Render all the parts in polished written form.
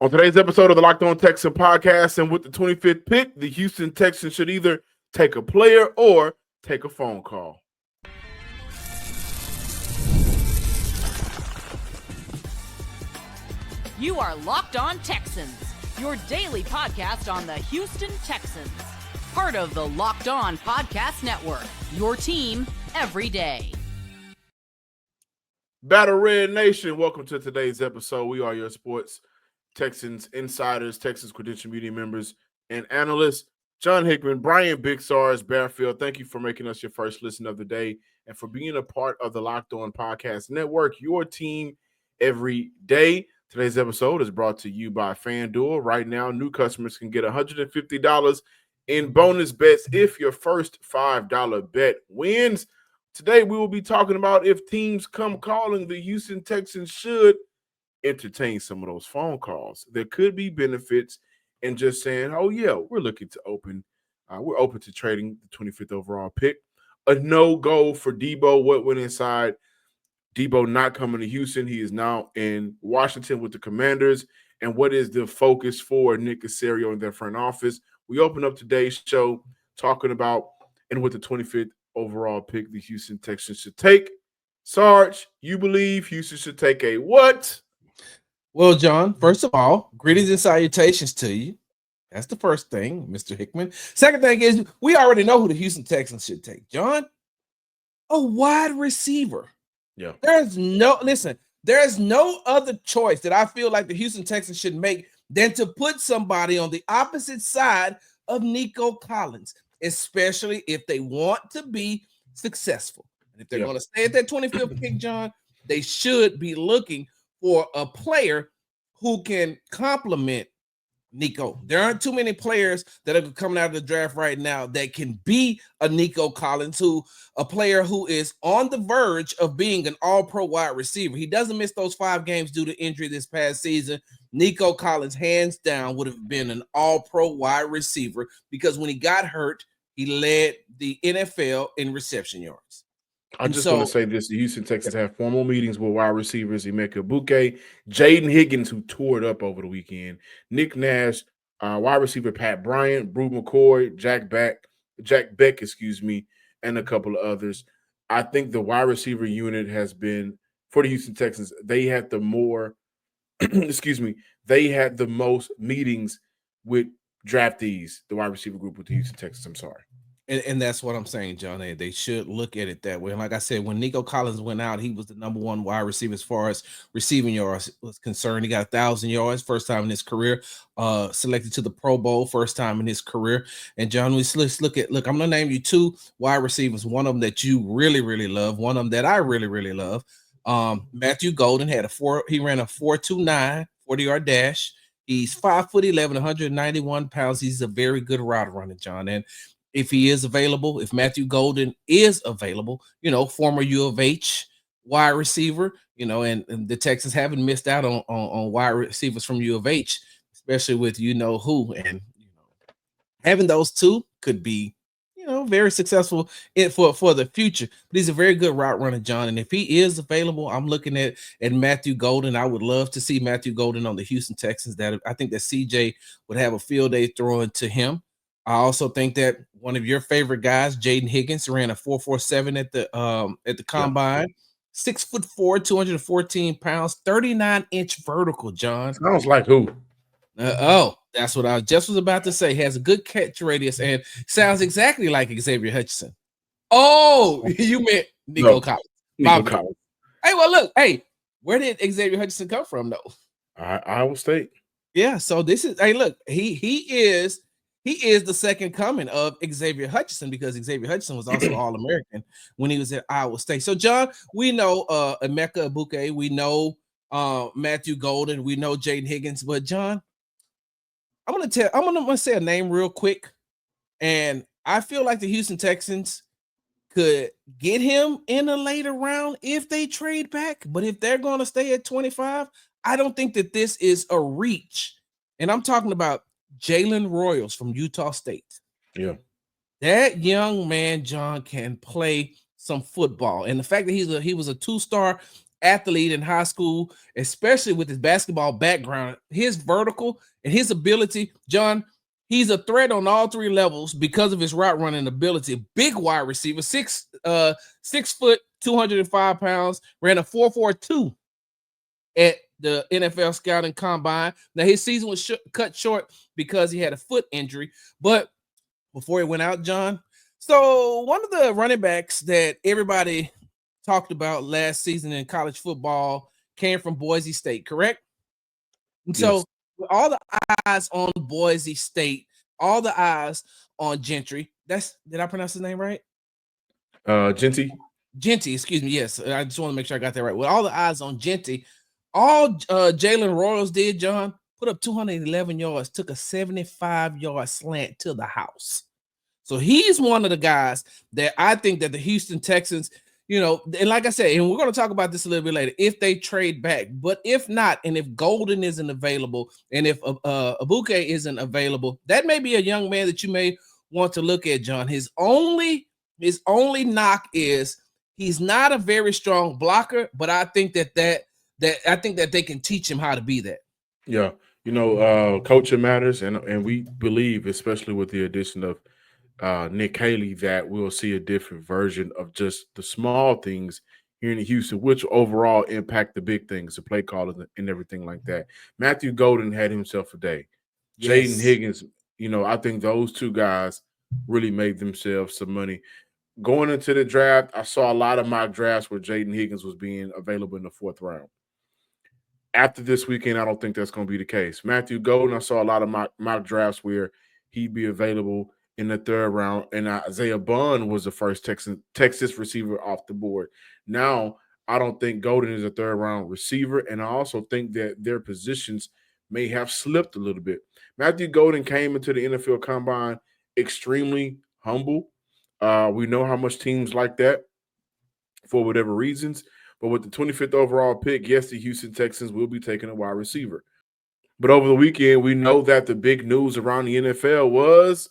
On today's episode of the Locked On Texans podcast, and with the 25th pick, the Houston Texans should either take a player or take a phone call. You are Locked On Texans, your daily podcast on the Houston Texans. Part of the Locked On Podcast Network, your team every day. Battle Red Nation, welcome to today's episode. We are your sports Texans insiders, Texans credential media members, and analysts. John Hickman, Brian Big Stars, Bearfield, thank you for making us your first listen of the day and for being a part of the Locked On Podcast Network, your team every day. Today's episode is brought to you by FanDuel. Right now, new customers can get $150 in bonus bets if your first $5 bet wins. Today, we will be talking about if teams come calling, the Houston Texans should entertain some of those phone calls. There could be benefits in just saying, oh, yeah, we're looking to we're open to trading the 25th overall pick. A no-go for Deebo. What went inside? Deebo not coming to Houston. He is now in Washington with the Commanders. And what is the focus for Nick Caserio in their front office? We open up today's show talking about, and with the 25th overall pick, the Houston Texans should take. Sarge, you believe Houston should take a what? Well, John, first of all, greetings and salutations to you. That's the first thing, Mr. Hickman. Second thing is we already know who the Houston Texans should take. John, a wide receiver. Yeah. There's no other choice that I feel like the Houston Texans should make than to put somebody on the opposite side of Nico Collins, especially if they want to be successful. And if they're going to stay at that 25th pick, John, they should be looking for a player who can complement Nico. There aren't too many players that are coming out of the draft right now that can be a Nico Collins, a player who is on the verge of being an all-pro wide receiver. He doesn't miss those 5 games due to injury this past season. Nico Collins, hands down, would have been an all-pro wide receiver because when he got hurt, he led the NFL in reception yards. I just want to say this. The Houston Texans have formal meetings with wide receivers Emeka Egbuka, Jaden Higgins, who tore it up over the weekend, Nick Nash, wide receiver Pat Bryant, Brew McCoy, Jack Beck, and a couple of others. I think the wide receiver unit has been, for the Houston Texans, they had the more, they had the most meetings with draftees, the wide receiver group with the Houston Texans. I'm sorry. And that's what I'm saying, John. They should look at it that way. And like I said, when Nico Collins went out, he was the number 1 wide receiver as far as receiving yards was concerned. He got 1,000 yards, first time in his career, selected to the Pro Bowl, first time in his career. And John, let's look, I'm going to name you 2 wide receivers, one of them that you really, really love, one of them that I really, really love. Matthew Golden he ran a 4.29 40-yard dash. He's 5'11", 191 pounds. He's a very good route runner, John. And if he is available, if Matthew Golden is available, former U of H wide receiver, and the Texans haven't missed out on wide receivers from U of H, especially with who. And having those 2 could be, very successful for the future. But he's a very good route runner, John. And if he is available, I'm looking at Matthew Golden. I would love to see Matthew Golden on the Houston Texans. I think that CJ would have a field day throwing to him. I also think that one of your favorite guys, Jaden Higgins, ran a 4.47 at the combine. 6'4", 214 pounds, 39-inch vertical, John. Sounds like who? That's what I just was about to say. He has a good catch radius and sounds exactly like Xavier Hutchinson. Oh, you meant Nico Collins. Nico Collins. Hey, well, look. Hey, where did Xavier Hutchinson come from, though? Iowa State. Yeah, so this is – hey, look, he is the second coming of Xavier Hutchinson because Xavier Hutchinson was also All-American when he was at Iowa State. So, John, we know Emeka Egbuka. We know Matthew Golden. We know Jaden Higgins. But, John, I'm gonna say a name real quick. And I feel like the Houston Texans could get him in a later round if they trade back. But if they're going to stay at 25, I don't think that this is a reach. And I'm talking about Jalen Royals from Utah State. Yeah. That young man, John, can play some football. And the fact that he was a 2-star athlete in high school, especially with his basketball background, his vertical and his ability. John, he's a threat on all three levels because of his route running ability. Big wide receiver, 6 foot, 205 pounds, ran a 4.42 at the NFL scouting combine. Now his season was cut short because he had a foot injury, but before he went out, John. So one of the running backs that everybody talked about last season in college football came from Boise State, correct? And so with all the eyes on Boise State, all the eyes on Gentry. Did I pronounce his name right? Genty, excuse me. Yes, I just want to make sure I got that right. With all the eyes on Genty, all Jalen Royals did, John, put up 211 yards, took a 75-yard slant to the house. So he's one of the guys that I think that the Houston Texans, and like I said, and we're going to talk about this a little bit later, if they trade back, but if not, and if Golden isn't available, and if Abuke isn't available, that may be a young man that you may want to look at, John. His only knock is he's not a very strong blocker, but I think that they can teach him how to be that. Yeah. Coaching matters, and we believe, especially with the addition of Nick Caserio, that we'll see a different version of just the small things here in Houston, which overall impact the big things, the play callers and everything like that. Matthew Golden had himself a day. Yes. Jaden Higgins, I think those two guys really made themselves some money. Going into the draft, I saw a lot of mock drafts where Jaden Higgins was being available in the 4th round. After this weekend, I don't think that's going to be the case. Matthew Golden, I saw a lot of mock drafts where he'd be available in the 3rd round, and Isaiah Bond was the first Texas receiver off the board. Now, I don't think Golden is a 3rd round receiver, and I also think that their positions may have slipped a little bit. Matthew Golden came into the NFL Combine extremely humble. We know how much teams like that for whatever reasons. But with the 25th overall pick, yes, the Houston Texans will be taking a wide receiver. But over the weekend, we know that the big news around the NFL was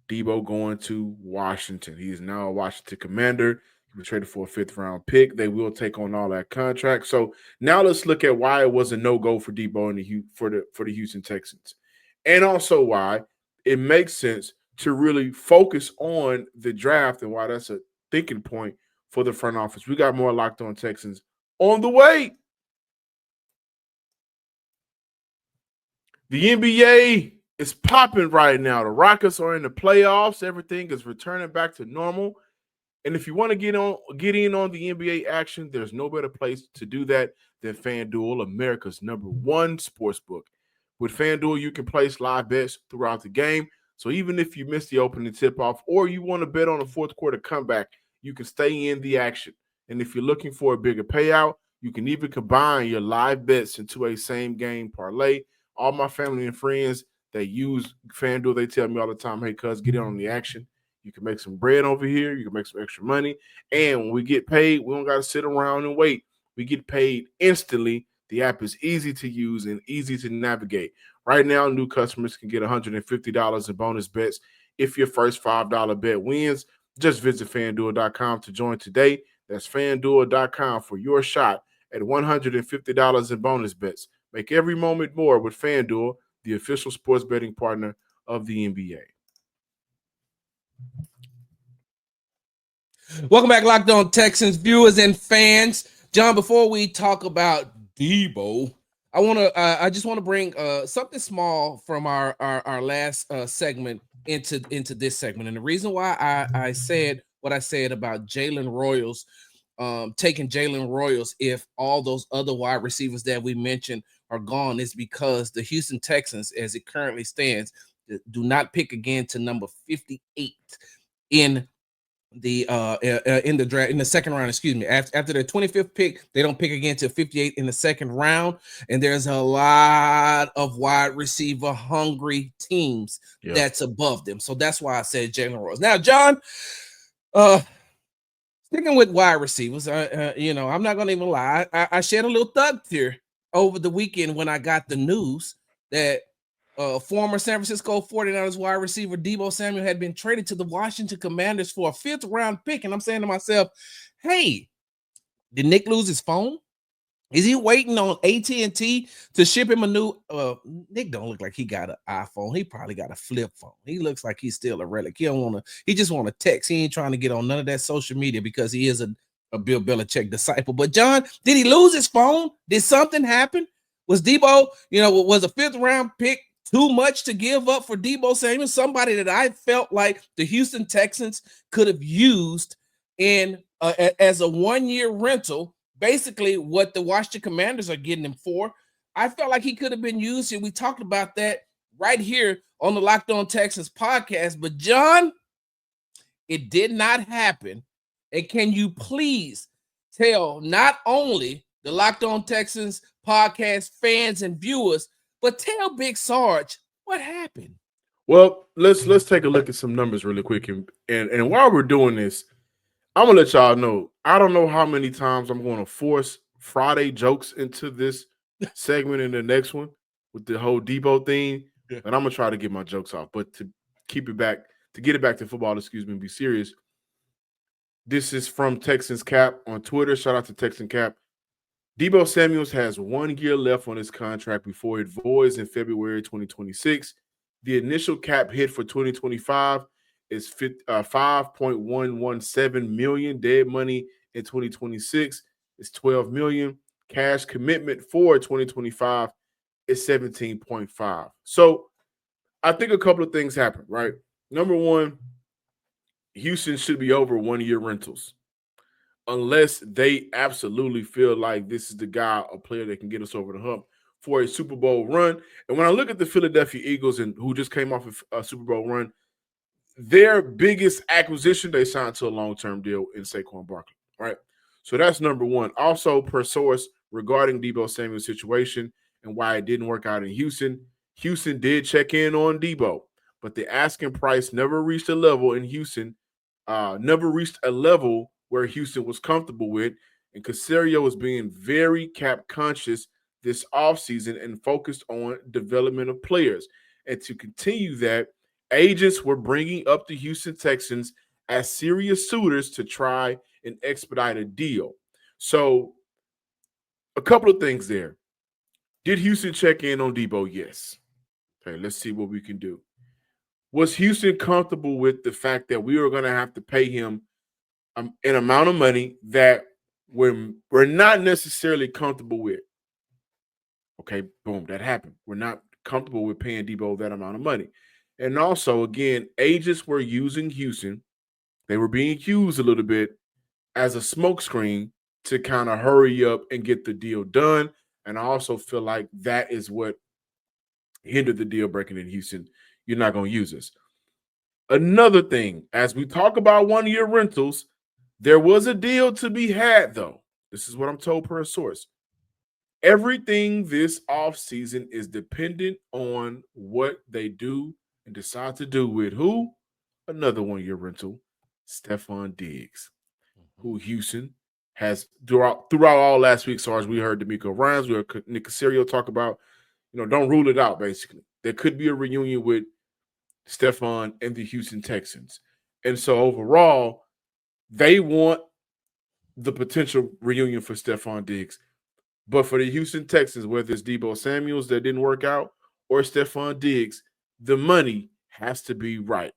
Deebo going to Washington. He is now a Washington Commander. He was traded for a 5th-round pick. They will take on all that contract. So now let's look at why it was a no-go for Deebo for the Houston Texans, and also why it makes sense to really focus on the draft and why that's a thinking point for the front office. We got more Locked On Texans on the way. The NBA is popping right now. The Rockets are in the playoffs. Everything is returning back to normal. And if you want to get in on the NBA action, there's no better place to do that than FanDuel, America's #1 sportsbook. With FanDuel, you can place live bets throughout the game. So even if you miss the opening tip-off or you want to bet on a 4th quarter comeback, you can stay in the action. And if you're looking for a bigger payout, you can even combine your live bets into a same-game parlay. All my family and friends that use FanDuel, they tell me all the time, hey, cuz, get in on the action. You can make some bread over here. You can make some extra money. And when we get paid, we don't got to sit around and wait. We get paid instantly. The app is easy to use and easy to navigate. Right now, new customers can get $150 in bonus bets if your first $5 bet wins. Just visit FanDuel.com to join today. That's FanDuel.com for your shot at $150 in bonus bets. Make every moment more with FanDuel, the official sports betting partner of the NBA. Welcome back, Locked On Texans viewers and fans. John, before we talk about Deebo, I just want to bring something small from our last segment into this segment. And the reason why I said what I said about Jalen Royals, taking Jalen Royals if all those other wide receivers that we mentioned are gone is because the Houston Texans, as it currently stands, do not pick again to number 58 in the draft, in the 2nd round, excuse me. After their 25th pick, they don't pick again to 58 in the 2nd round. And there's a lot of wide receiver hungry teams that's above them. So that's why I said Jalen Royals. Now, John, sticking with wide receivers, I'm not going to even lie. I shed a little thug tear over the weekend when I got the news that former San Francisco 49ers wide receiver Deebo Samuel had been traded to the Washington Commanders for a 5th-round pick. And I'm saying to myself, hey, did Nick lose his phone? Is he waiting on AT&T to ship him a new Nick don't look like he got an iPhone. He probably got a flip phone. He looks like he's still a relic. He just want to text. He ain't trying to get on none of that social media because he is a Bill Belichick disciple. But John, did he lose his phone? Did something happen? Was Deebo, was a 5th round pick too much to give up for Deebo Samuel? Somebody that I felt like the Houston Texans could have used in as a 1-year rental. Basically, what the Washington Commanders are getting him for. I felt like he could have been used, and we talked about that right here on the Locked On Texans podcast. But, John, it did not happen. And can you please tell not only the Locked On Texans podcast fans and viewers, but tell Big Sarge what happened? Well, let's take a look at some numbers really quick. And while we're doing this, I'm going to let y'all know, I don't know how many times I'm going to force Friday jokes into this segment and the next one with the whole Deebo thing. Yeah. And I'm going to try to get my jokes off. But to get it back to football, and be serious, this is from Texans Cap on Twitter. Shout out to Texan Cap. Deebo Samuel has 1 year left on his contract before it voids in February 2026. The initial cap hit for 2025 is $5.117 million. Dead money in 2026 is $12 million. Cash commitment for 2025 is $17.5. So I think a couple of things happen, right? Number one, Houston should be over 1 year rentals unless they absolutely feel like this is the guy or player that can get us over the hump for a Super Bowl run. And when I look at the Philadelphia Eagles and who just came off a Super Bowl run, their biggest acquisition, they signed to a long-term deal in Saquon Barkley, right? So that's number one. Also, per source regarding Deebo Samuel's situation and why it didn't work out in Houston, Houston did check in on Deebo, but the asking price never reached a level in Houston, never reached a level where Houston was comfortable with, and Caserio was being very cap conscious this offseason and focused on development of players. And to continue that, agents were bringing up the Houston Texans as serious suitors to try and expedite a deal. So a couple of things there. Did Houston check in on Deebo? Yes. Okay, let's see what we can do. Was Houston comfortable with the fact that we were going to have to pay him an amount of money that we're not necessarily comfortable with? Okay, boom, that happened. We're not comfortable with paying Deebo that amount of money. And also, again, agents were using Houston. They were being used a little bit as a smokescreen to kind of hurry up and get the deal done. And I also feel like that is what hindered the deal breaking in Houston. You're not going to use us. Another thing, as we talk about 1 year rentals, there was a deal to be had, though. This is what I'm told per source. Everything this offseason is dependent on what they do and decide to do with who? Another 1 year rental, Stephon Diggs, who Houston has throughout all last week. So as we heard D'Amico Ryans, we heard Nick Caserio talk about, don't rule it out, basically. There could be a reunion with Stephon and the Houston Texans. And so overall, they want the potential reunion for Stephon Diggs. But for the Houston Texans, whether it's Deebo Samuels that didn't work out or Stephon Diggs, the money has to be right.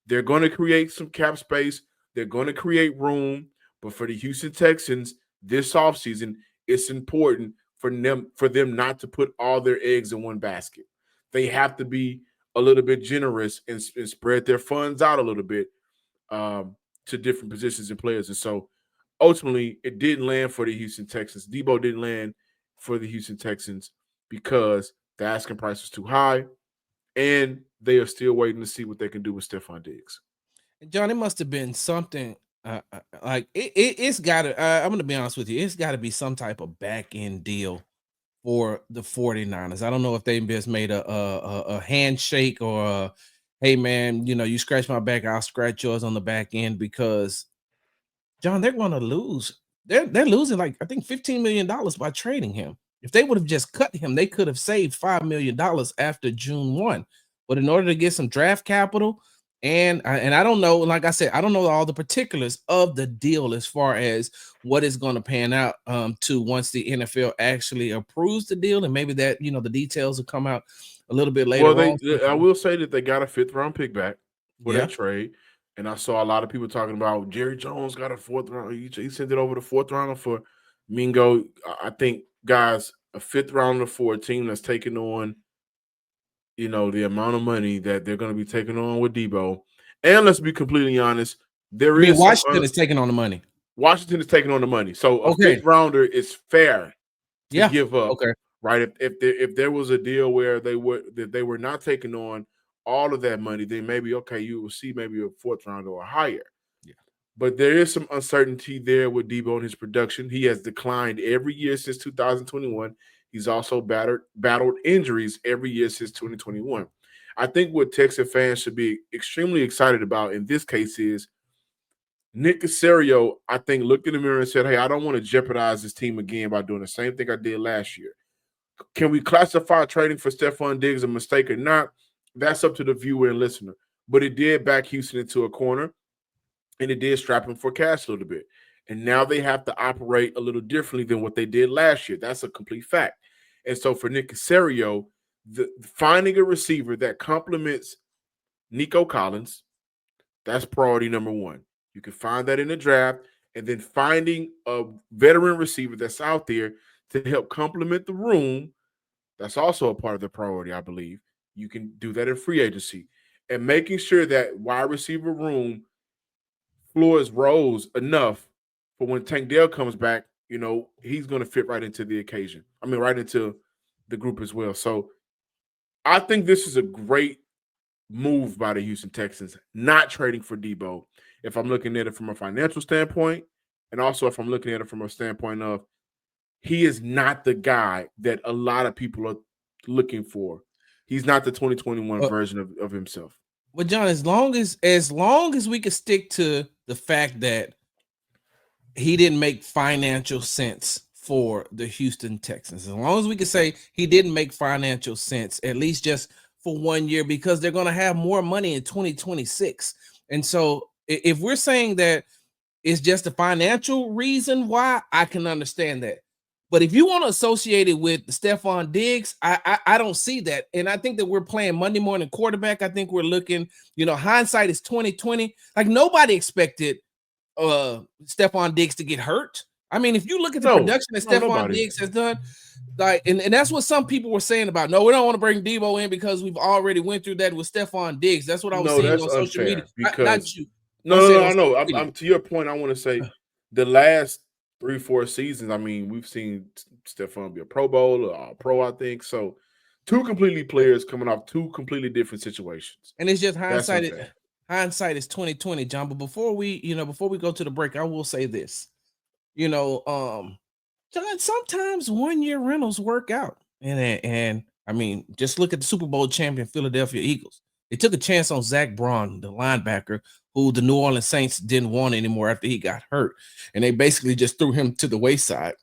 They're going to create some cap space. They're going to create room. But for the Houston Texans this offseason, it's important for them not to put all their eggs in one basket. They have to be a little bit generous and spread their funds out a little bit to different positions and players. And so ultimately, it didn't land for the Houston Texans. Deebo didn't land for the Houston Texans because the asking price was too high, and they are still waiting to see what they can do with Stephon Diggs. John, it must have been something like it's got to. I'm going to be honest with you. It's got to be some type of back end deal for the 49ers. I don't know if they just made a handshake or hey man, you scratch my back, I'll scratch yours on the back end, because John, they're going to lose. They're losing like I think $15 million by trading him. If they would have just cut him, they could have saved $5 million after June 1. But in order to get some draft capital, And I don't know, like I said, I don't know all the particulars of the deal as far as what is going to pan out to once the NFL actually approves the deal, and maybe that the details will come out a little bit later Well, on. I will say that they got a 5th-round pick back for Yeah. that trade, and I saw a lot of people talking about Jerry Jones got a 4th round. He sent it over the 4th rounder for Mingo. I think, guys, a 5th rounder for a team that's taking on, the amount of money that they're going to be taking on with Deebo. And let's be completely honest, there You mean is some Washington is taking on the money? Washington is taking on the money, so a Okay. 5th rounder is fair to Yeah. give up. Okay. Right? If there was a deal where they were not taking on all of that money, then maybe you will see maybe a 4th round or higher. Yeah. But there is some uncertainty there with Deebo and his production. He has declined every year since 2021. He's also battled injuries every year since 2021. I think what Texas fans should be extremely excited about in this case is Nick Caserio, I think, looked in the mirror and said, hey, I don't want to jeopardize this team again by doing the same thing I did last year. Can we classify trading for Stephon Diggs a mistake or not? That's up to the viewer and listener. But it did back Houston into a corner, and it did strap him for cash a little bit. And now they have to operate a little differently than what they did last year. That's a complete fact. And so for Nick Caserio, finding a receiver that complements Nico Collins, that's priority number one. You can find that in the draft, and then finding a veteran receiver that's out there to help complement the room, that's also a part of the priority, I believe. You can do that in free agency. And making sure that wide receiver room floors rose enough for when Tank Dell comes back, he's going to fit right into the occasion. I mean, right into the group as well. So I think this is a great move by the Houston Texans, not trading for Deebo. If I'm looking at it from a financial standpoint, and also if I'm looking at it from a standpoint of he is not the guy that a lot of people are looking for. He's not the 2021 version of himself. Well, John, as long as we could stick to the fact that he didn't make financial sense for the Houston Texans, as long as we could say he didn't make financial sense, at least just for 1 year, because they're going to have more money in 2026. And so if we're saying that it's just a financial reason why, I can understand that. But if you want to associate it with Stephon Diggs, I don't see that. And I think that we're playing Monday morning quarterback. I think we're looking, hindsight is 2020. Like nobody expected Stephon Diggs to get hurt. I mean, if you look at the production that Stephon Diggs has done, like, and that's what some people were saying about, no, we don't want to bring Deebo in because we've already went through that with Stephon Diggs. That's what I was seeing on social media. Not you. No, I know. I'm to your point. I want to say the last 3-4 seasons, I mean, we've seen Stephon be a Pro Bowl, a Pro, I think. So 2 completely players coming off 2 completely different situations. And it's just hindsight. Hindsight is 2020, John. But before we go to the break, I will say this. John, sometimes 1-year rentals work out. And I mean, just look at the Super Bowl champion Philadelphia Eagles. They took a chance on Zach Braun, the linebacker, who the New Orleans Saints didn't want anymore after he got hurt. And they basically just threw him to the wayside.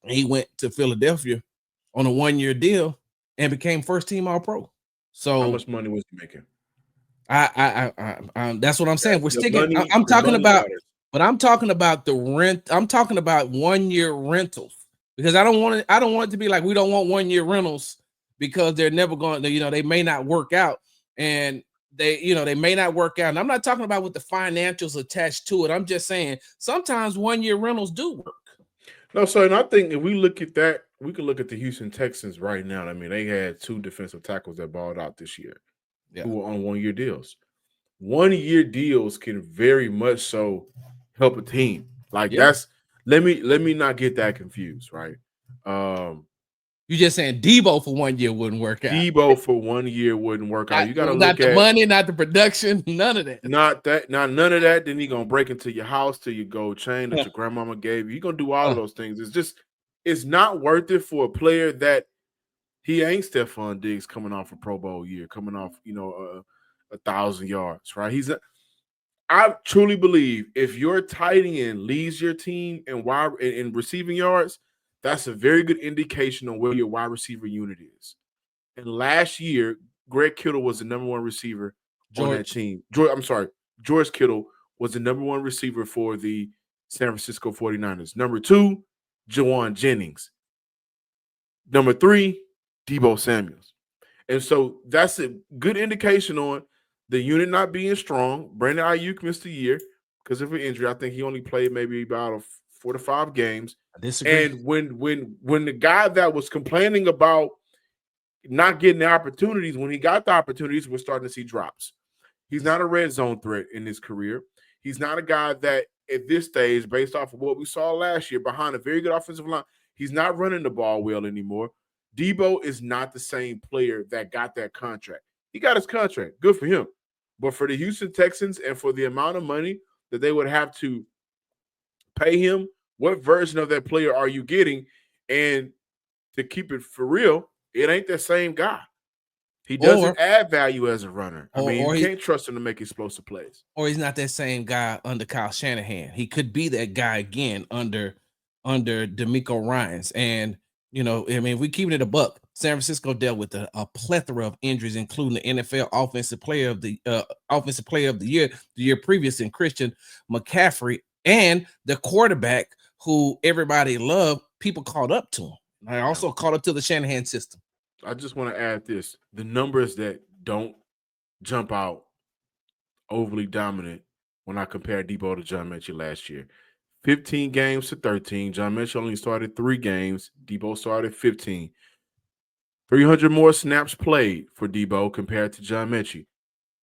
He went to Philadelphia on a 1-year deal and became first-team All-Pro. So how much money was he making? That's what I'm saying. We're sticking. I'm talking about, but I'm talking about the rent. I'm talking about 1-year rentals, because I don't want it to be like we don't want 1-year rentals because they're never going to, they may not work out, and they may not work out. And I'm not talking about with the financials attached to it. I'm just saying sometimes 1-year rentals do work. No, so and I think if we look at that, we can look at the Houston Texans right now. I mean, they had 2 defensive tackles that balled out this year. Yeah. Who were on 1-year deals. 1-year deals can very much so help a team. Like that's let me not get that confused, right? You're just saying Deebo for 1 year wouldn't work out. Deebo for 1 year wouldn't work out. You got to look at the money, not the production, none of that. Not none of that. Then he gonna break into your house to your gold chain that your grandmama gave you. He gonna do all of those things. It's not worth it for a player that he ain't Stephon Diggs coming off a Pro Bowl year, coming off 1,000 yards, right? I truly believe if your tight end leads your team in receiving yards, that's a very good indication on where your wide receiver unit is. And last year, Greg Kittle was the number 1 receiver on that team. George Kittle was the number 1 receiver for the San Francisco 49ers. Number 2, Jawan Jennings. Number 3, Deebo Samuels. And so that's a good indication on the unit not being strong. Brandon Ayuk missed a year because of an injury. I think he only played maybe about 4 to 5 games. I disagree. And when the guy that was complaining about not getting the opportunities, when he got the opportunities, we're starting to see drops. He's not a red zone threat in his career. He's not a guy that at this stage, based off of what we saw last year, behind a very good offensive line, he's not running the ball well anymore. Deebo is not the same player that got that contract. He got his contract. Good for him. But for the Houston Texans and for the amount of money that they would have to pay him, what version of that player are you getting? And to keep it for real, it ain't that same guy. He doesn't add value as a runner. You can't trust him to make explosive plays. Or he's not that same guy under Kyle Shanahan. He could be that guy again under DeMeco Ryans. And, we keeping it a buck. San Francisco dealt with a plethora of injuries, including the NFL offensive player of the year, the year previous in Christian McCaffrey, and the quarterback who everybody loved. People caught up to him. I also caught up to the Shanahan system. I just want to add this. The numbers that don't jump out overly dominant when I compare Deebo to John Mechie last year. 15 games to 13. John Mechie only started 3 games. Deebo started 15. 300 more snaps played for Deebo compared to John Mechie.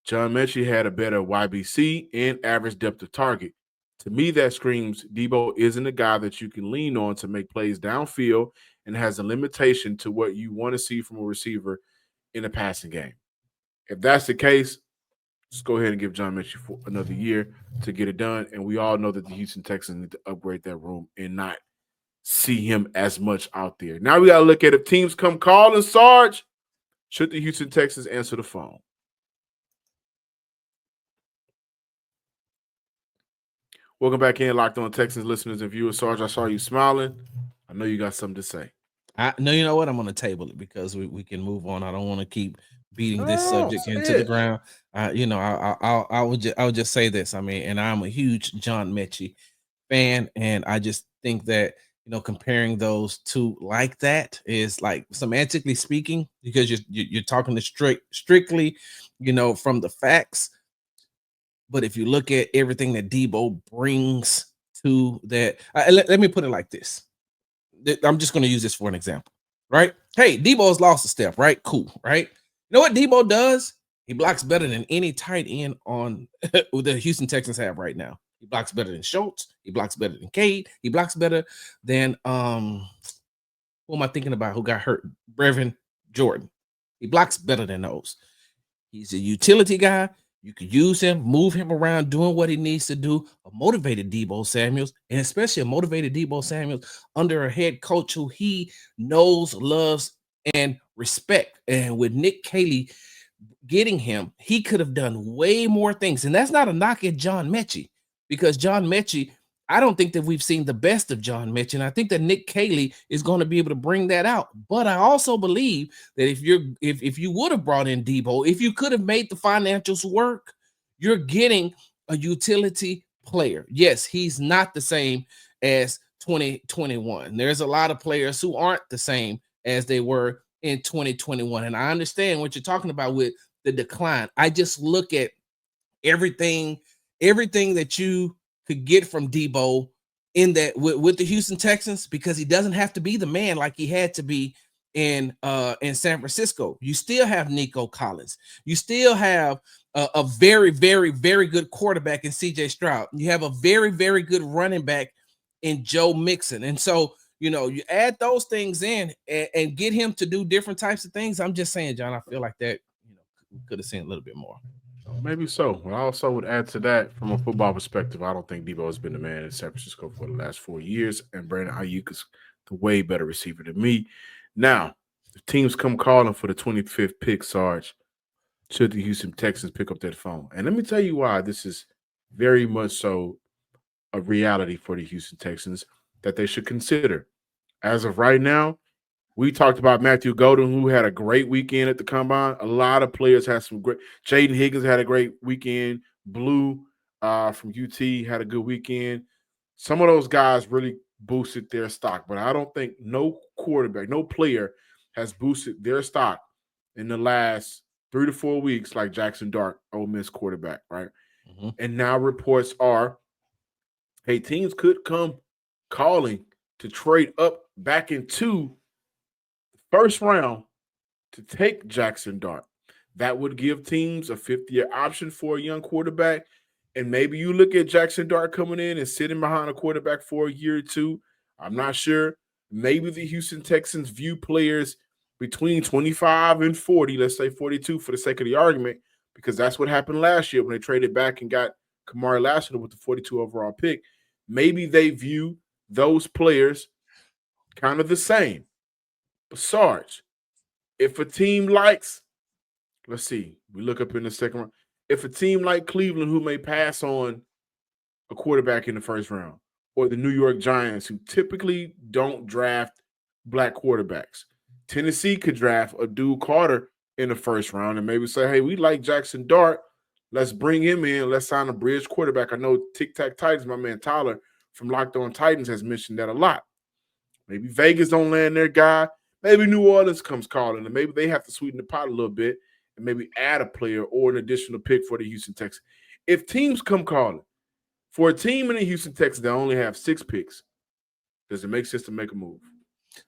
John Mechie had a better YBC and average depth of target. To me, that screams Deebo isn't a guy that you can lean on to make plays downfield and has a limitation to what you want to see from a receiver in a passing game. If that's the case, just go ahead and give John Mechie for another year to get it done. And we all know that the Houston Texans need to upgrade that room and not see him as much out there. Now we got to look at if teams come calling Sarge, should the Houston Texans answer the phone? Welcome back in, Locked On Texans listeners and viewers. Sarge, I saw you smiling. I know you got something to say. No, you know what? I'm going to table it because we can move on. I don't want to keep beating this subject into the ground. I would just say this. And I'm a huge John Mechie fan, and I just think that comparing those two like that is like semantically speaking, because you're talking to strictly from the facts. But if you look at everything that Deebo brings to that, let me put it like this. I'm just going to use this for an example, right? Hey, Deebo's lost a step, right? Cool, right? You know what Deebo does? He blocks better than any tight end on the Houston Texans have right now. He blocks better than Schultz. He blocks better than Cade. He blocks better than who am I thinking about who got hurt? Brevin Jordan. He blocks better than those. He's a utility guy. You could use him, move him around, doing what he needs to do. A motivated Deebo Samuels, and especially a motivated Deebo Samuels under a head coach who he knows, loves, and respect. And with Nick Caserio getting him, he could have done way more things. And that's not a knock at John Mechie, because John Mechie, I don't think that we've seen the best of John Mechie, and I think that Nick Caserio is going to be able to bring that out. But I also believe that if you would have brought in Deebo, if you could have made the financials work, you're getting a utility player. Yes, he's not the same as 2021. There's a lot of players who aren't the same as they were in 2021, and I understand what you're talking about with the decline. I just look at everything that you could get from Deebo in that with the Houston Texans, because he doesn't have to be the man like he had to be in San Francisco. You still have Nico Collins. You still have a very, very, very good quarterback in CJ Stroud. You have a very, very good running back in Joe Mixon. And so, you add those things in and get him to do different types of things. I'm just saying, John, I feel like that, we could have seen a little bit more. Maybe so. I also would add to that, from a football perspective, I don't think Deebo has been the man in San Francisco for the last 4 years, and Brandon Ayuk is the way better receiver than me. Now, if teams come calling for the 25th pick, Sarge, should the Houston Texans pick up that phone? And let me tell you why this is very much so a reality for the Houston Texans that they should consider. As of right now, We talked about Matthew Golden, who had a great weekend at the combine. A lot of players had some great. Jaden Higgins had a great weekend. Blue from UT had a good weekend. Some of those guys really boosted their stock, but I don't think no quarterback, no player has boosted their stock in the last 3 to 4 weeks like Jaxson Dart, Ole Miss quarterback, right? Mm-hmm. And now reports are, hey, teams could come calling to trade up back into first round to take Jaxson Dart. That would give teams a 5th-year option for a young quarterback. And maybe you look at Jaxson Dart coming in and sitting behind a quarterback for a year or two. I'm not sure. Maybe the Houston Texans view players between 25 and 40, let's say 42 for the sake of the argument, because that's what happened last year when they traded back and got Kamari Lassiter with the 42 overall pick. Maybe they view those players kind of the same. But Sarge, if a team likes, let's see, we look up in the second round. If a team like Cleveland, who may pass on a quarterback in the first round, or the New York Giants, who typically don't draft black quarterbacks, Tennessee could draft a dude Carter in the first round and maybe say, hey, we like Jaxson Dart. Let's bring him in. Let's sign a bridge quarterback. I know Tic Tac Titans, my man Tyler from Locked On Titans has mentioned that a lot. Maybe Vegas don't land their guy. Maybe New Orleans comes calling, and maybe they have to sweeten the pot a little bit and maybe add a player or an additional pick for the Houston Texans. If teams come calling, for a team in the Houston Texans that only have 6 picks, does it make sense to make a move?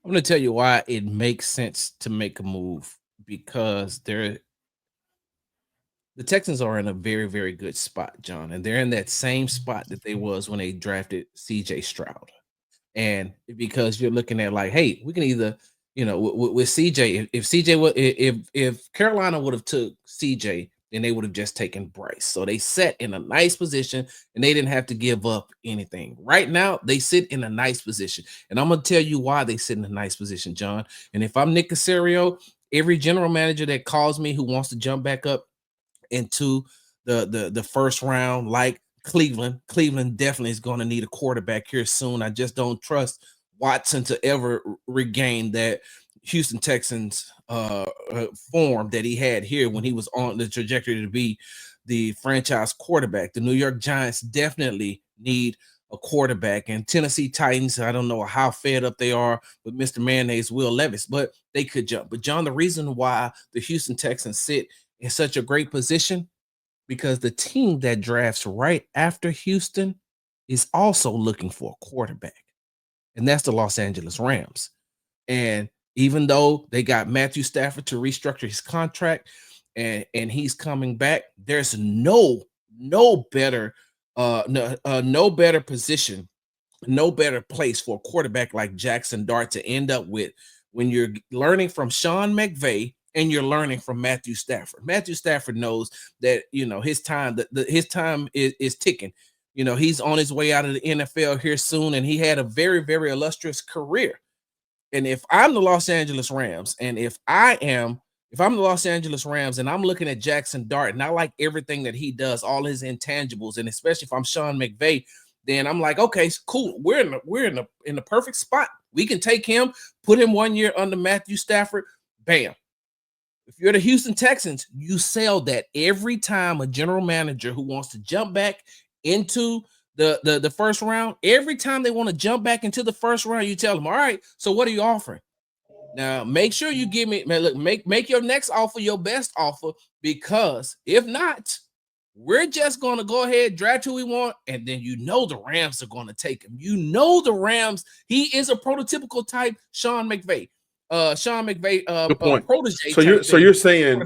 I'm going to tell you why it makes sense to make a move, because the Texans are in a very, very good spot, John, and they're in that same spot that they was when they drafted C.J. Stroud. And because you're looking at like, hey, we can either, with CJ, if CJ would, if Carolina would have took CJ, then they would have just taken Bryce. So they sat in a nice position and they didn't have to give up anything. Right now, they sit in a nice position. And I'm going to tell you why they sit in a nice position, John. And if I'm Nick Caserio, every general manager that calls me who wants to jump back up into the first round, like Cleveland definitely is going to need a quarterback here soon. I just don't trust Watson to ever regain that Houston Texans form that he had here when he was on the trajectory to be the franchise quarterback. The New York Giants definitely need a quarterback, and Tennessee Titans, I don't know how fed up they are with Mr. Mayonnaise Will Levis, but they could jump. But John, the reason why the Houston Texans sit in such a great position, because the team that drafts right after Houston is also looking for a quarterback, and that's the Los Angeles Rams. And even though they got Matthew Stafford to restructure his contract and he's coming back, there's no better position, no better place for a quarterback like Jaxson Dart to end up with when you're learning from Sean McVay and you're learning from Matthew Stafford. Matthew Stafford knows that, his time, his time is ticking. He's on his way out of the NFL here soon, and he had a very, very illustrious career. And if I'm the Los Angeles Rams, and if I'm the Los Angeles Rams and I'm looking at Jaxson Dart and I like everything that he does, all his intangibles, and especially if I'm Sean McVay, then I'm like, okay, cool. We're in the perfect spot. We can take him, put him 1 year under Matthew Stafford. Bam. If you're the Houston Texans, you sell that every time a general manager who wants to jump back into the first round, every time they want to jump back into the first round, you tell them, all right, so what are you offering? Now, make sure you give me, man, look, make your next offer your best offer, because if not, we're just going to go ahead, draft who we want, and then the Rams are going to take him. The Rams, he is a prototypical type Sean McVay. Good point. Protege. So you're saying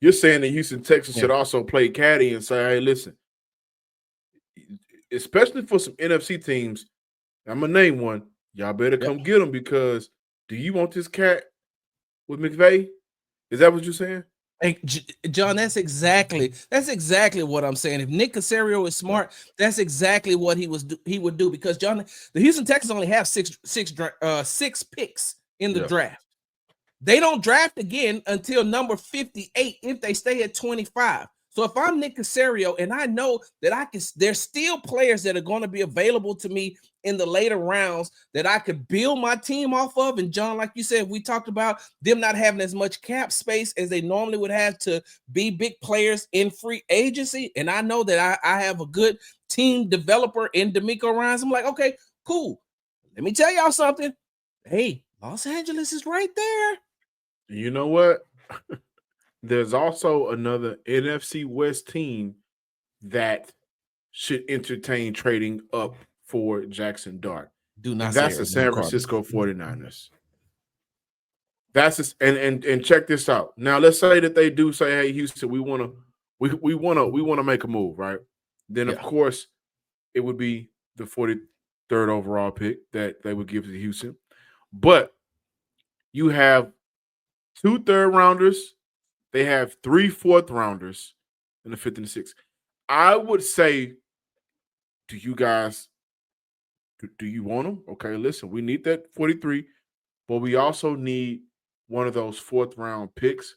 the Houston Texans should also play caddy and say, hey, listen, especially for some NFC teams, I'm gonna name one. Y'all better come get him, because do you want this cat with McVay? Is that what you're saying? Hey, John, that's exactly what I'm saying. If Nick Caserio is smart, that's exactly what he would do, because John, the Houston Texans only have six picks in the draft. They don't draft again until number 58 if they stay at 25. So if I'm Nick Caserio and I know that there's still players that are going to be available to me in the later rounds that I could build my team off of. And John, like you said, we talked about them not having as much cap space as they normally would have to be big players in free agency. And I know that I have a good team developer in D'Amico Ryans. I'm like, okay, cool. Let me tell y'all something. Hey, Los Angeles is right there. You know what? There's also another NFC West team that should entertain trading up for Jaxson Dart. Do not. That's the San Francisco 49ers. That's and check this out. Now let's say that they do say, "Hey, Houston, we want to make a move," right? Then of course it would be the 43rd overall pick that they would give to Houston. But you have 2 third-rounders. They have 3 fourth-rounders in the 5th and the 6th. I would say, do you guys, do you want them? Okay, listen, we need that 43, but we also need one of those 4th-round picks.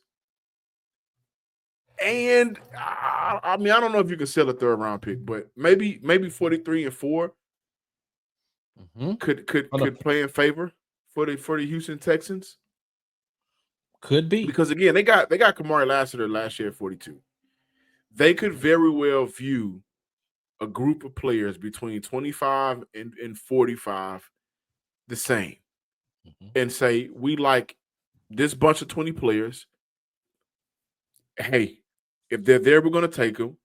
And I mean, I don't know if you can sell a 3rd-round pick, but maybe 43 and 4 could play in favor for the Houston Texans. Could be, because again, they got Kamari Lassiter last year at 42. They could very well view a group of players between 25 and 45 the same, and say, we like this bunch of 20 players. Hey, if they're there, we're going to take them,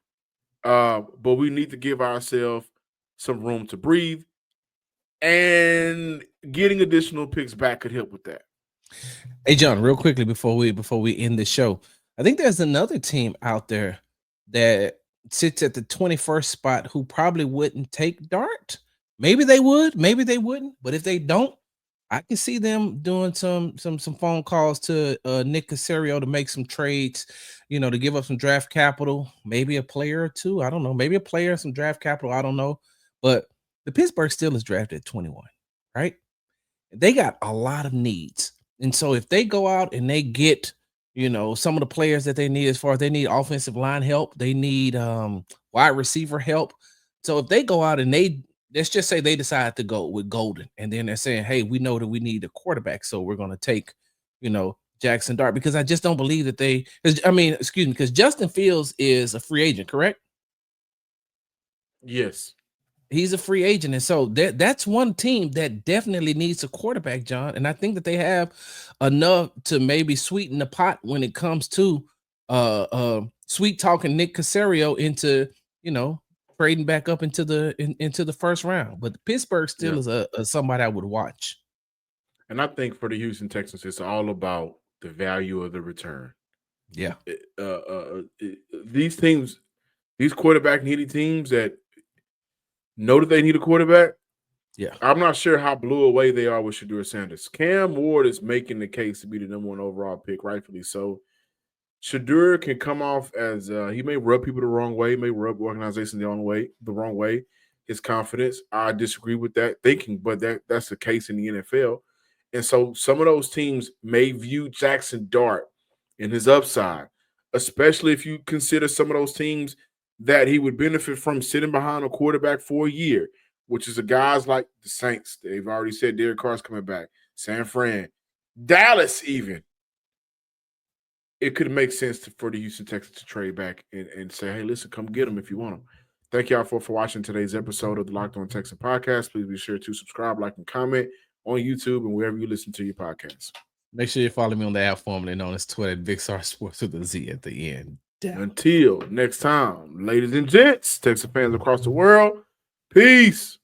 but we need to give ourselves some room to breathe, and getting additional picks back could help with that. Hey, John, real quickly before we end the show, I think there's another team out there that sits at the 21st spot who probably wouldn't take Dart. Maybe they would, maybe they wouldn't. But if they don't, I can see them doing some phone calls to Nick Caserio to make some trades, to give up some draft capital, maybe a player or two. I don't know, maybe a player, some draft capital. I don't know. But the Pittsburgh Steelers drafted at 21, right? They got a lot of needs. And so if they go out and they get, some of the players that they need, as far as they need offensive line help, they need wide receiver help. So if they go out and let's just say they decide to go with Golden, and then they're saying, hey, we know that we need a quarterback, so we're going to take, Jaxson Dart, because I just don't believe that because Justin Fields is a free agent, correct? Yes. He's a free agent, and so that's one team that definitely needs a quarterback, John. And I think that they have enough to maybe sweeten the pot when it comes to sweet talking Nick Caserio into trading back up into the first round. But Pittsburgh still is a somebody I would watch. And I think for the Houston Texans, it's all about the value of the return. Yeah, these teams, these quarterback needy teams that know that they need a quarterback. Yeah, I'm not sure how blew away they are with Shedeur Sanders. Cam Ward is making the case to be the #1 overall pick, rightfully so. Shedeur can come off as he may rub people the wrong way, may rub organizations the wrong way. His confidence, I disagree with that thinking, but that's the case in the NFL. And so some of those teams may view Jaxson Dart and his upside, especially if you consider some of those teams that he would benefit from sitting behind a quarterback for a year, which is the guys like the Saints. They've already said Derek Carr's coming back. San Fran, Dallas even. It could make sense for the Houston Texans to trade back and say, hey, listen, come get them if you want them. Thank y'all for watching today's episode of the Locked On Texans podcast. Please be sure to subscribe, like, and comment on YouTube and wherever you listen to your podcasts. Make sure you follow me on the app formerly known as Twitter at BigStar Sports with a Z at the end. Down. Until next time, ladies and gents, Texas fans across the world, peace.